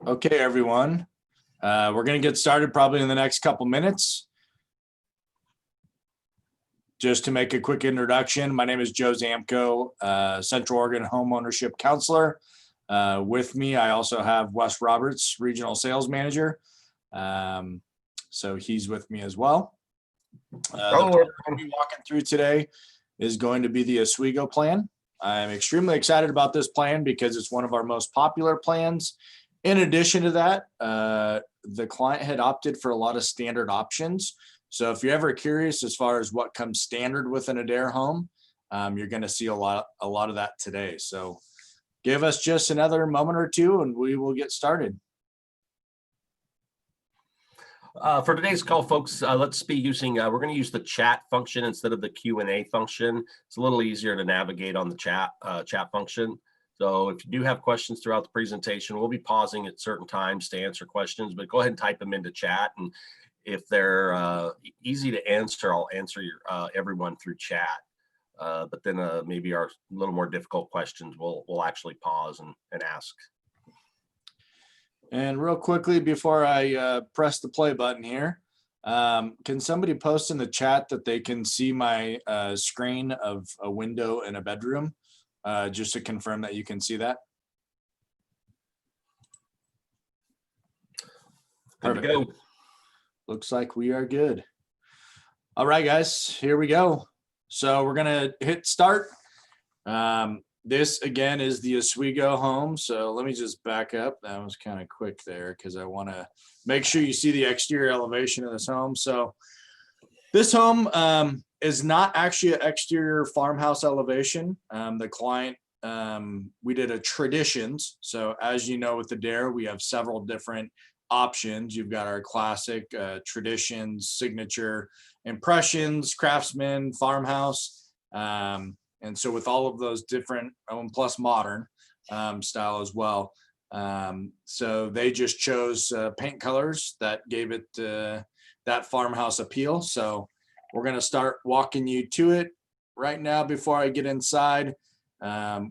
Okay, everyone. We're going to get started probably in the next couple minutes. Just to make a quick introduction, my name is Joe Zamko, Central Oregon Homeownership Counselor. With me, I also have Wes Roberts, Regional Sales Manager. So he's with me as well. The plan we're going to be walking through today is going to be the Oswego Plan. I'm extremely excited about this plan because it's one of our most popular plans. In addition to that, the client had opted for a lot of standard options. So if you're ever curious as far as what comes standard with an Adair home, you're going to see a lot of that today. So give us just another moment or two and we will get started. For today's call, folks, let's be using, we're going to use the chat function instead of the Q&A function. It's a little easier to navigate on the chat function. So if you do have questions throughout the presentation, we'll be pausing at certain times to answer questions, but go ahead and type them into chat. And if they're easy to answer, I'll answer everyone through chat. But then maybe our little more difficult questions, we'll actually pause and ask. And real quickly, before I press the play button here, can somebody post in the chat that they can see my screen of a window in a bedroom, just to confirm that you can see that? Perfect. Go. Looks like we are good. All right, guys, here we go. So we're going to hit start. This again is the Oswego home. So let me just back up. That was kind of quick there because I want to make sure you see the exterior elevation of this home. So this home is not actually an exterior farmhouse elevation. The client, we did a traditions. So as you know, with the Adair, we have several different options. You've got our classic traditions, signature, impressions, craftsman, farmhouse. And so with all of those different, plus modern style as well. So they just chose paint colors that gave it that farmhouse appeal. So we're going to start walking you to it right now. Before I get inside,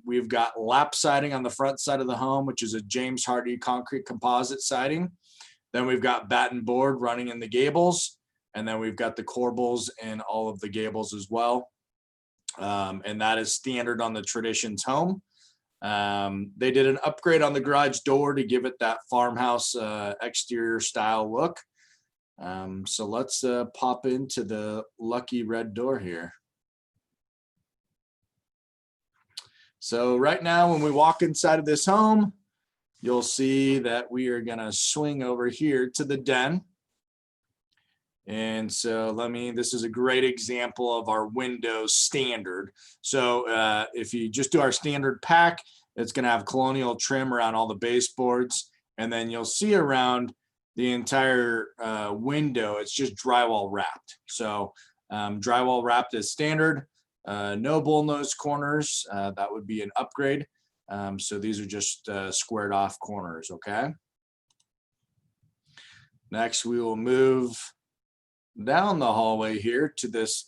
we've got lap siding on the front side of the home, which is a James Hardie concrete composite siding. Then we've got batten board running in the gables. And then we've got the corbels in all of the gables as well. And that is standard on the Traditions home. They did an upgrade on the garage door to give it that farmhouse exterior style look. So let's pop into the lucky red door here. So right now, when we walk inside of this home, you'll see that we are going to swing over here to the den. And so this is a great example of our windows standard. So if you just do our standard pack, it's going to have colonial trim around all the baseboards. And then you'll see around the entire window, it's just drywall wrapped. So drywall wrapped is standard, no bullnose corners. That would be an upgrade. So these are just squared off corners, okay? Next, we will move down the hallway here to this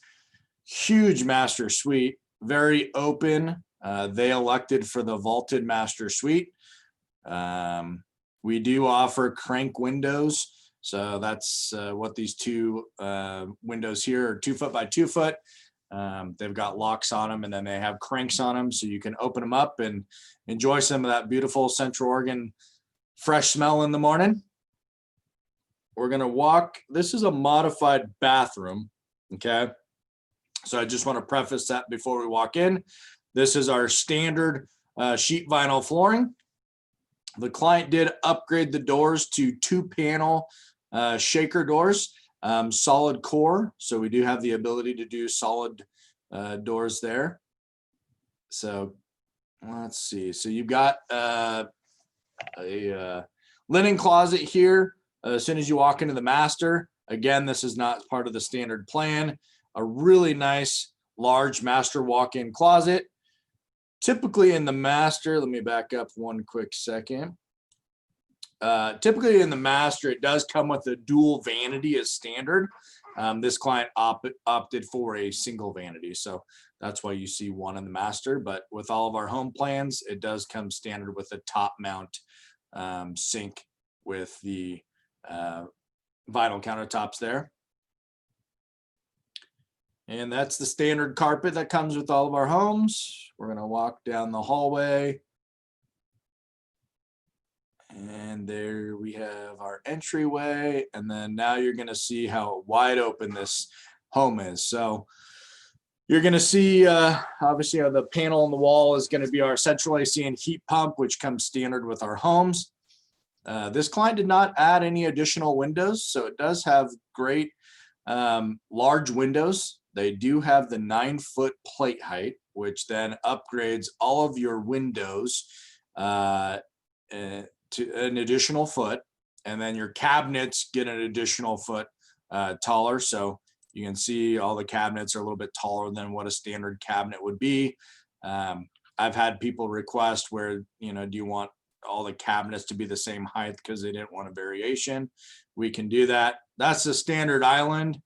huge master suite, very open. They elected for the vaulted master suite. We do offer crank windows. So that's what these two windows here are, 2 foot by 2 foot. They've got locks on them and then they have cranks on them. So you can open them up and enjoy some of that beautiful Central Oregon fresh smell in the morning. We're going to walk. This is a modified bathroom. Okay. So I just want to preface that before we walk in. This is our standard sheet vinyl flooring. The client did upgrade the doors to 2-panel shaker doors, solid core. So we do have the ability to do solid doors there. So let's see. So you've got a linen closet here. As soon as you walk into the master, again, this is not part of the standard plan. A really nice, large master walk-in closet. Typically in the master, let me back up one quick second. Typically in the master, it does come with a dual vanity as standard. This client opted for a single vanity. So that's why you see one in the master. But with all of our home plans, it does come standard with a top mount sink with the vinyl countertops there. And that's the standard carpet that comes with all of our homes. We're going to walk down the hallway. And there we have our entryway. And then now you're going to see how wide open this home is. So you're going to see, obviously, the panel on the wall is going to be our central AC and heat pump, which comes standard with our homes. This client did not add any additional windows, so it does have great large windows. They do have the 9-foot plate height, which then upgrades all of your windows to an additional foot, and then your cabinets get an additional foot taller. So you can see all the cabinets are a little bit taller than what a standard cabinet would be. I've had people request where, do you want all the cabinets to be the same height because they didn't want a variation? We can do that. That's the standard island.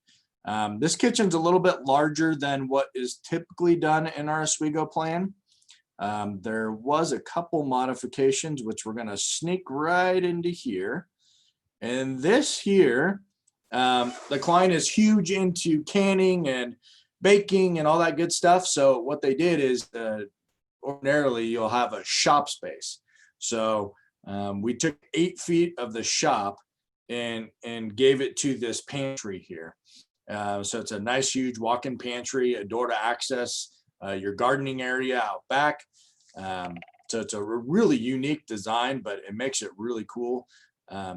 This kitchen's a little bit larger than what is typically done in our Oswego plan. There was a couple modifications, which we're going to sneak right into here. And this here, the client is huge into canning and baking and all that good stuff. So what they did is ordinarily you'll have a shop space. So we took 8 feet of the shop and gave it to this pantry here. So it's a nice, huge walk-in pantry, a door to access your gardening area out back. So it's a really unique design, but it makes it really cool.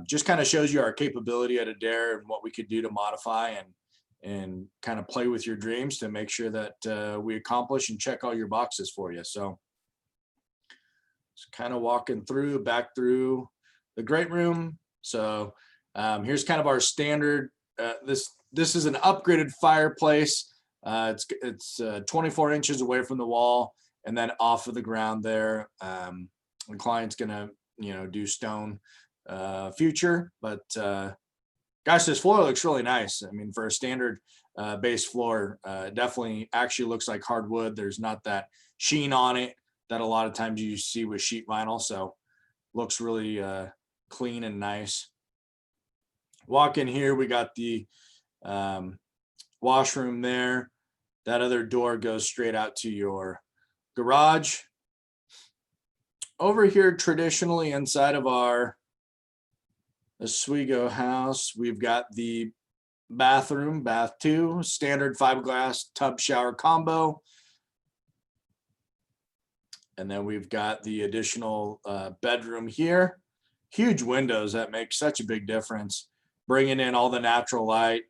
Just kind of shows you our capability at Adair and what we could do to modify and kind of play with your dreams to make sure that we accomplish and check all your boxes for you. So just kind of walking back through the great room. So here's kind of our standard. This is an upgraded fireplace. It's 24 inches away from the wall and then off of the ground there. The client's gonna, do stone future, but gosh, this floor looks really nice. I mean, for a standard base floor, definitely actually looks like hardwood. There's not that sheen on it that a lot of times you see with sheet vinyl. So looks really clean and nice. Walk in here, we got the washroom there. That other door goes straight out to your garage. Over here, traditionally inside of our Oswego house, we've got the bathroom, bath 2, standard fiberglass tub shower combo. And then we've got the additional bedroom here. Huge windows that make such a big difference, bringing in all the natural light.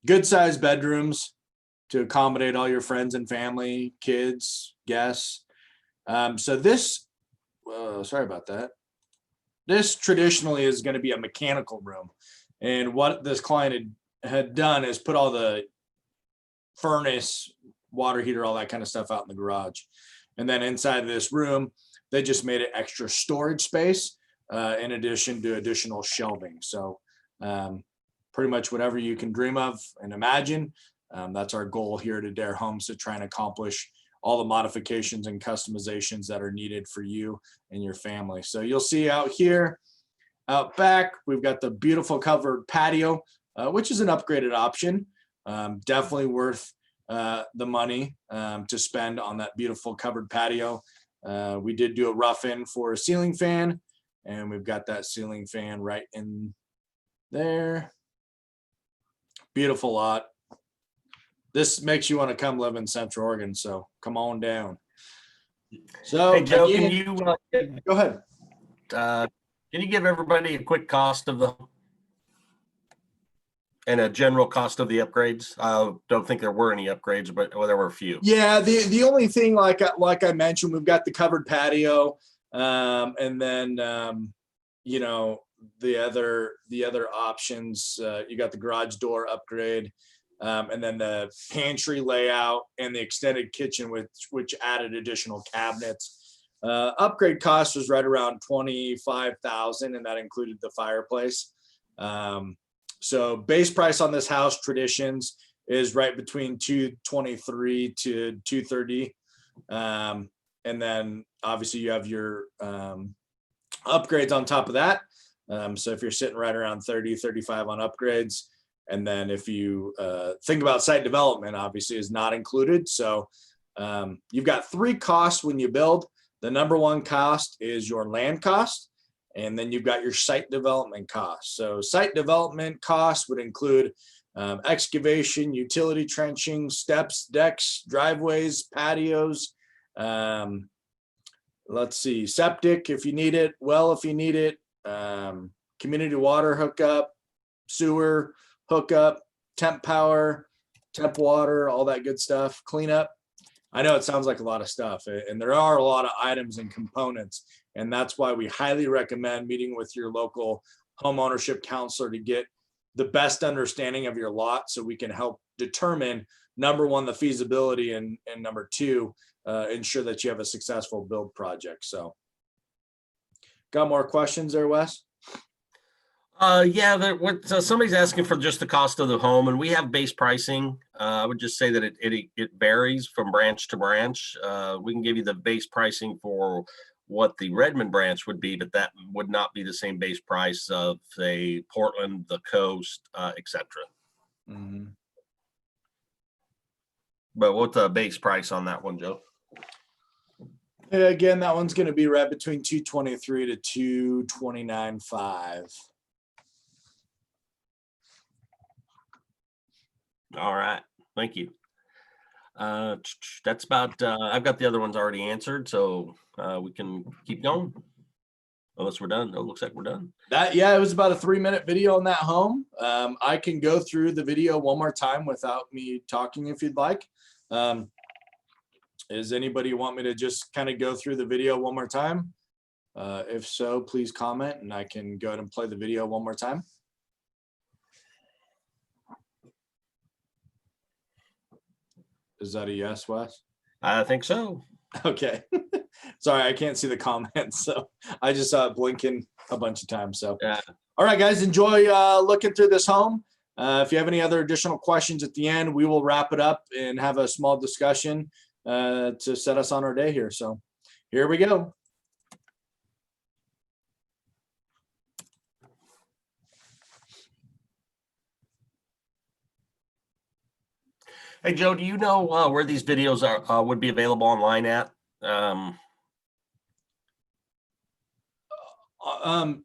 Good sized bedrooms to accommodate all your friends and family, kids, guests. So this, sorry about that. This traditionally is going to be a mechanical room. And what this client had done is put all the furnace, water heater, all that kind of stuff out in the garage. And then inside of this room, they just made it extra storage space in addition to additional shelving. So pretty much whatever you can dream of and imagine. That's our goal here at Adair Homes, to try and accomplish all the modifications and customizations that are needed for you and your family. So you'll see out here, out back, we've got the beautiful covered patio, which is an upgraded option. Definitely worth the money to spend on that beautiful covered patio. We did do a rough in for a ceiling fan, and we've got that ceiling fan right in there. Beautiful lot. This makes you want to come live in Central Oregon, so come on down. So, Hey, Joe, again, can you go ahead. Can you give everybody a quick cost of the and a general cost of the upgrades? I don't think there were any upgrades, but there were a few. Yeah, the only thing, like I mentioned, we've got the covered patio, and then the other options. You got the garage door upgrade, and then the pantry layout and the extended kitchen, which added additional cabinets. Upgrade cost was right around $25,000, and that included the fireplace. So base price on this house, Traditions, is right between $223,000 to $230,000. And then obviously you have your upgrades on top of that. So if you're sitting right around 30, 35 on upgrades, and then if you think about site development, obviously is not included. So you've got 3 costs when you build. The number 1 cost is your land cost, and then you've got your site development cost. So site development costs would include excavation, utility trenching, steps, decks, driveways, patios. Let's see, septic if you need it, well if you need it, community water hookup, sewer hookup, temp power, temp water, all that good stuff, cleanup. I know it sounds like a lot of stuff, and there are a lot of items and components, and that's why we highly recommend meeting with your local home ownership counselor to get the best understanding of your lot, so we can help determine, number 1, the feasibility, and number 2, ensure that you have a successful build project. So got more questions there, Wes? Yeah, somebody's asking for just the cost of the home, and we have base pricing. I would just say that it varies from branch to branch. We can give you the base pricing for what the Redmond branch would be, but that would not be the same base price of, say, Portland, the coast, etc. Mm-hmm. But what's the base price on that one, Joe? Yeah, again, that one's going to be right between 223 to 229.5. All right, thank you. That's about, I've got the other ones already answered, so we can keep going. Unless we're done. Oh, looks like we're done. Yeah, it was about a 3-minute video on that home. I can go through the video one more time without me talking if you'd like. Does anybody want me to just kind of go through the video one more time? If so, please comment and I can go ahead and play the video one more time. Is that a yes, Wes? I think so. Okay. Sorry, I can't see the comments, so I just saw it blinking a bunch of times. So, yeah. All right, guys, enjoy looking through this home. If you have any other additional questions at the end, we will wrap it up and have a small discussion to set us on our day here. So here we go. Hey, Joe, do you know where these videos are would be available online at?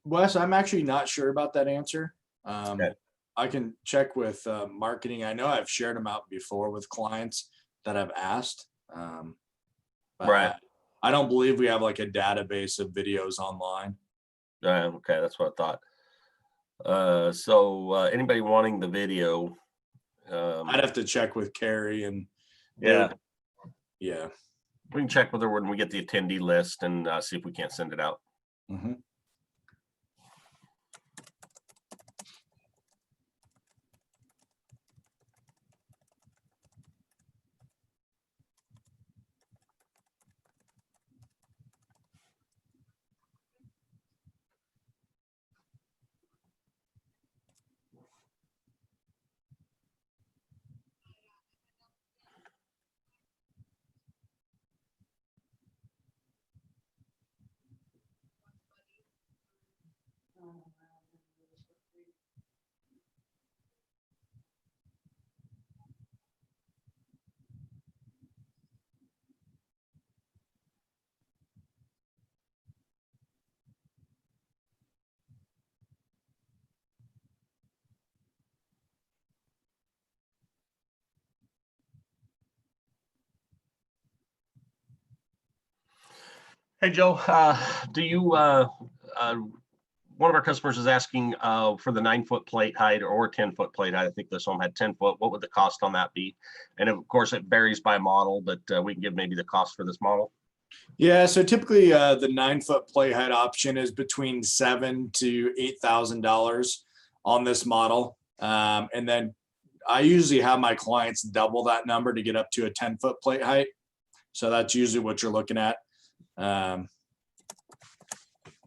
Wes, I'm actually not sure about that answer. Okay. I can check with marketing. I know I've shared them out before with clients that I've asked. But Right. I don't believe we have like a database of videos online. Okay, that's what I thought. So anybody wanting the video? I'd have to check with Carrie and yeah, we can check with her when we get the attendee list and see if we can't send it out. Mm-hmm. Hey, Joe, do you, one of our customers is asking for the 9-foot plate height or 10-foot plate height. I think this home had 10 foot. What would the cost on that be? And of course, it varies by model, but we can give maybe the cost for this model. Yeah, so typically the 9-foot plate height option is between $7,000 to $8,000 on this model. And then I usually have my clients double that number to get up to a 10-foot plate height. So that's usually what you're looking at.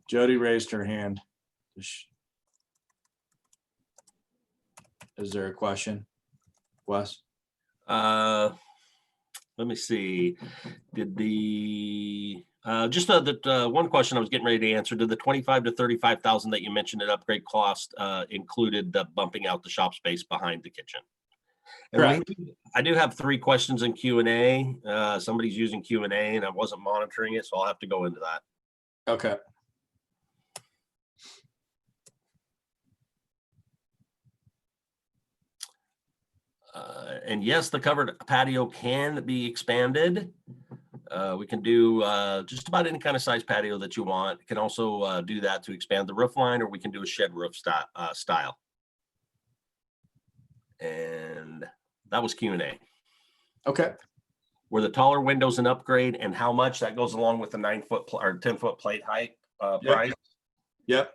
Jody raised her hand. Is there a question, Wes? Let me see. Did the Just that one question I was getting ready to answer. Did the 25 to 35,000 that you mentioned at upgrade cost included the bumping out the shop space behind the kitchen? And Correct. I do have 3 questions in Q&A. Somebody's using Q&A and I wasn't monitoring it, so I'll have to go into that. Okay. And yes, the covered patio can be expanded. We can do just about any kind of size patio that you want. You can also do that to expand the roof line, or we can do a shed roof style. And that was Q&A. Okay. Were the taller windows an upgrade, and how much that goes along with the 9-foot or 10-foot plate height price? Yep.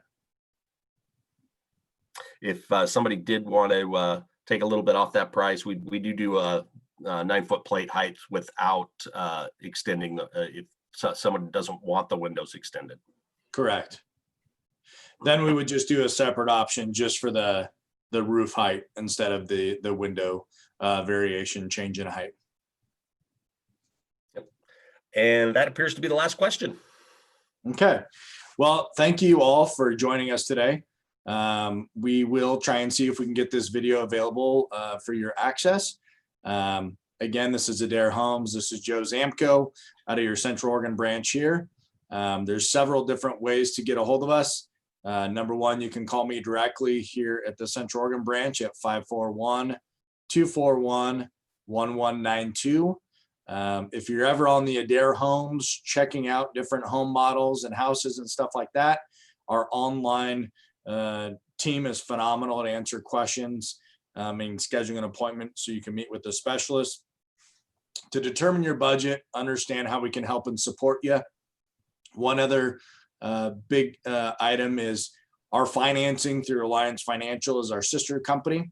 If somebody did want to take a little bit off that price, we do a 9-foot plate height without extending the if someone doesn't want the windows extended. Correct. Then we would just do a separate option just for the roof height instead of the window variation change in height. Yep. And that appears to be the last question. Okay. Well, thank you all for joining us today. We will try and see if we can get this video available for your access. Again, this is Adair Homes. This is Joe Zamko out of your Central Oregon branch here. There's several different ways to get a hold of us. Number one, you can call me directly here at the Central Oregon branch at 541-241-1192. If you're ever on the Adair Homes, checking out different home models and houses and stuff like that, our online team is phenomenal to answer questions and scheduling an appointment so you can meet with a specialist to determine your budget, understand how we can help and support you. One other big item is our financing through Alliance Financial is our sister company.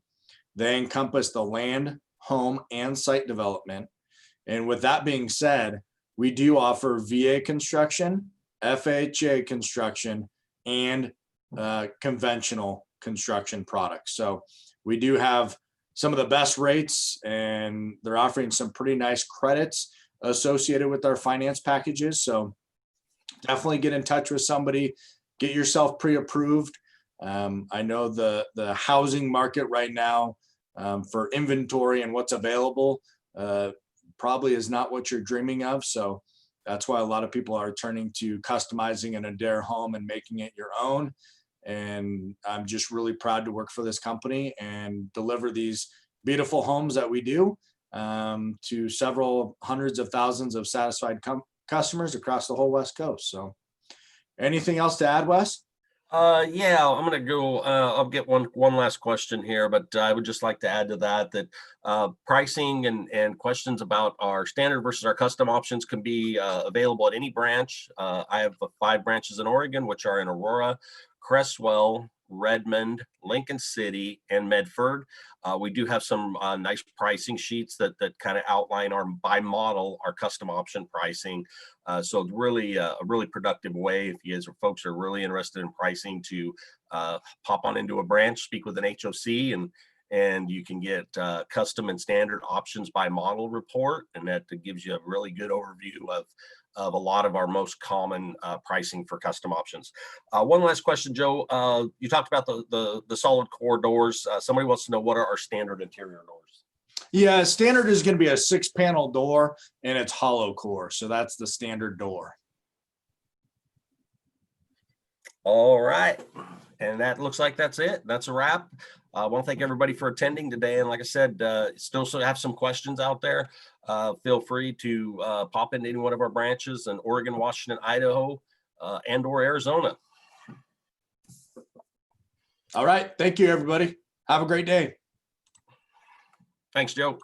They encompass the land, home, and site development. And with that being said, we do offer VA construction, FHA construction, and conventional construction products. So we do have some of the best rates, and they're offering some pretty nice credits associated with our finance packages. So definitely get in touch with somebody, get yourself pre-approved. I know the housing market right now for inventory and what's available probably is not what you're dreaming of. So that's why a lot of people are turning to customizing an Adair home and making it your own. And I'm just really proud to work for this company and deliver these beautiful homes that we do to several hundreds of thousands of satisfied customers across the whole West Coast. So anything else to add, Wes? Yeah, I'm gonna go. I'll get one last question here, but I would just like to add to that pricing and questions about our standard versus our custom options can be available at any branch. I have 5 branches in Oregon, which are in Aurora, Cresswell, Redmond, Lincoln City, and Medford. We do have some nice pricing sheets that kind of outline our by model, our custom option pricing. So really a really productive way if you guys or folks are really interested in pricing to pop on into a branch, speak with an HOC, and you can get custom and standard options by model report, and that gives you a really good overview of a lot of our most common pricing for custom options. One last question, Joe. You talked about the solid core doors. Somebody wants to know, what are our standard interior doors? Yeah, standard is going to be a 6-panel door and it's hollow core. So that's the standard door. All right. And that looks like that's it. That's a wrap. I want to thank everybody for attending today. And like I said, still have some questions out there. Feel free to pop into any one of our branches in Oregon, Washington, Idaho, and or Arizona. All right. Thank you, everybody. Have a great day. Thanks, Joe.